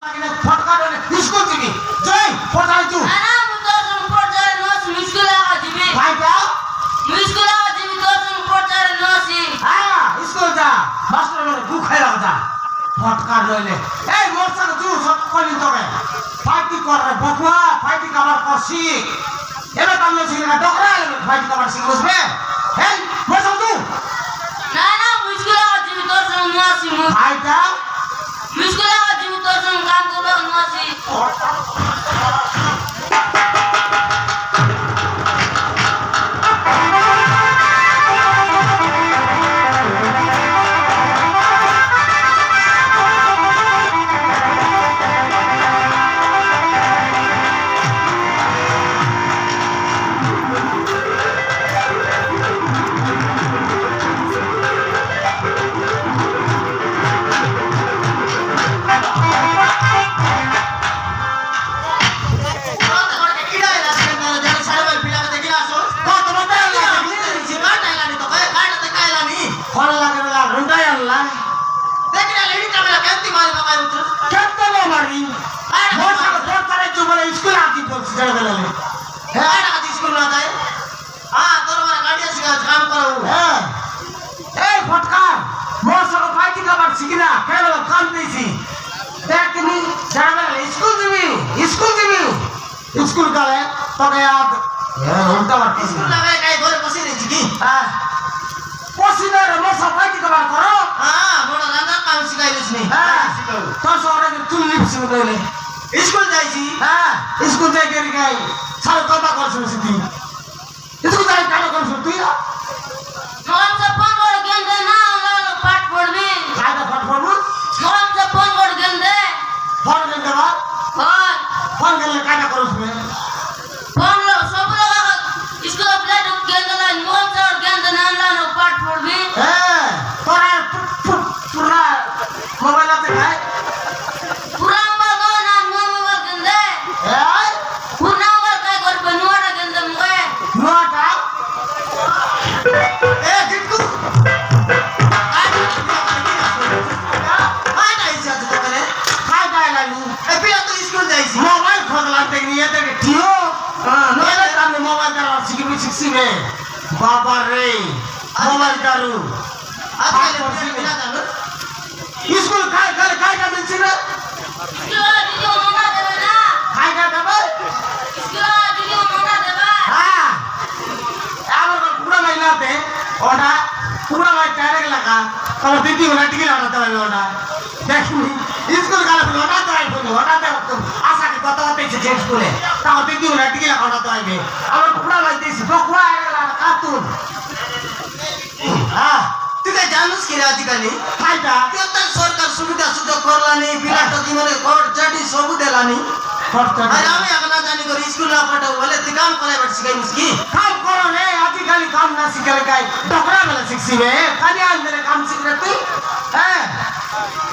फटका स्कूल जीवी जय पढ़ाई तू ana mutosun portare nos miskula jibi भाई क्या miskula jibi tosun portare nosi हाँ स्कूल जा मास्टर मेरे भूख है राजा फटका रोले ए मोर्चा तू सब कोली तो में फाइटिंग कर रहे बकुआ फाइटिंग कवर कर सीख ये मैं काम नहीं सीखना डॉक्टर है फाइटिंग कवर सीख उसमें है मोर्चा तू nana miskula jibi tosun nosi भाई क्या miskula jibi tosun kam kolo nosi school का है तो याद उल्टा बात स्कूल लगे काई घरे बसी रही छी की हां पसीना रे मसा फाइट का बात करो हां बड़ा राजा काम सिखाइलिस नि हां तो सोरे तू लिप्स में देले स्कूल जाई छी हां स्कूल जाई के गई साल कता करछ सिद्धि स्कूल जाई कालो करछ तू या मोहन से फोन कर गेंदे ना लालो पाठ पढ़बी कादा पाठ पढ़बू मोहन से फोन कर गेंदे फोन कर देबा फोन फोन कर ले कादा करछ में फोन लो सब लोग इसको प्लेट गेंदे ला मोहन से और गेंदे ना लालो पाठ पढ़बी ए तोरा पूरा मोबाइल आते काय पुरांबा गो ना मोबाइल गेंदे ए पुरांबा काय कर बनवाड़ा गेंदे मुगे नोटा ए गिट्टू हां जाई छी तो करे काय काय लालू ए पिला तो स्कूल जाई छी मोबाइल खोदला देखनी है देख ठियो हां मेरे सामने मोबाइल का सिक्योरिटी में बाबा रे मोबाइल करू आज के पिला जानो स्कूल काय का मिल रे इसको दीदी मना देबे ना काय का दबे इसको दीदी मना देबे हां आवर को पूरा महीना पे ओना पूरा मैं डायरेक्ट लगा तो दीदी वाला टिकट आना था ओना देखनी स्कूल का ओना तो आई बोलो ओना तो आशा के बताते छे जे स्कूल है तो दीदी वाला टिकट आना तो आई आवर पूरा मैं देश बकुआ आएगा कातुन हां तुके जानूस कि आजकल फायदा केता सरकार सुविधा सुযোগ করলানি পিলা তো জীবনে কোট জডি সবু দেলানি खर्च আর আমি আগলা জানি করে স্কুল না পাঠাও বলে তুই কাম করে বাট শিখাইছিস কি काम करो रे आजकल काम ना सिखल काय डोकरा वाला शिक्षी में कन्या मेरे काम सीख रहे तू हैं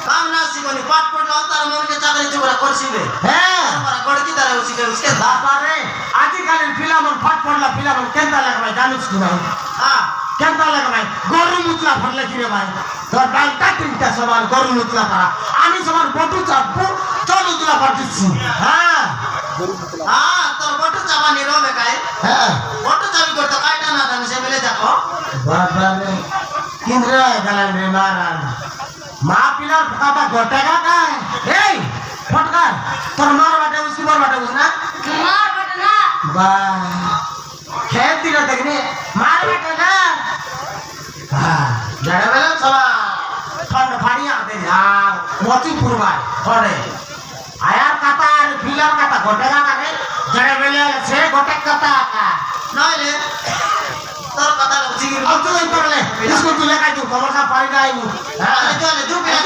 কাম না শিখনি পাঠ পড়লা তার মনকে চাকরি চুরা করছিবে हैं আমার গড়কি তারা শিখাই उसके बापा रे आजकल फिल्म में फट पड़ला फिल्म में केंता लगवाई जानूस की भाई हां केंता लगवाई गरु मुतला फड़ले की रे भाई তোর বালটা তিনটা সমান গরু মুতলা পারা আমি সমান বটু চাপু চলু তুলা পারতেছি হ্যাঁ हां তোর বটু চাবানি রবে কাই হ্যাঁ বটু চাবি করতে কাইটা না জানি সে মিলে যাকো বাবা রে কিন্দ্রা গালান রে মারান মা পিলার ফাটা গোটাगा काय এই ফটকা তোর মার বাটে উসকি মার বাটে উস না मार बटना बा खेती ना देखने मार बाटे ना हां जड़ा बेला सवा ठंड फाड़ी आते यार मोती पुरवा थोड़े आयार कातार फिलर काता गोटेगा का रे जड़ा बेला से गोटे काता का নইলে তোর কথা লছি अब तू इन पर ले इसको तू लेकर तू कमर का पानी का आई हां চলে দু পিলা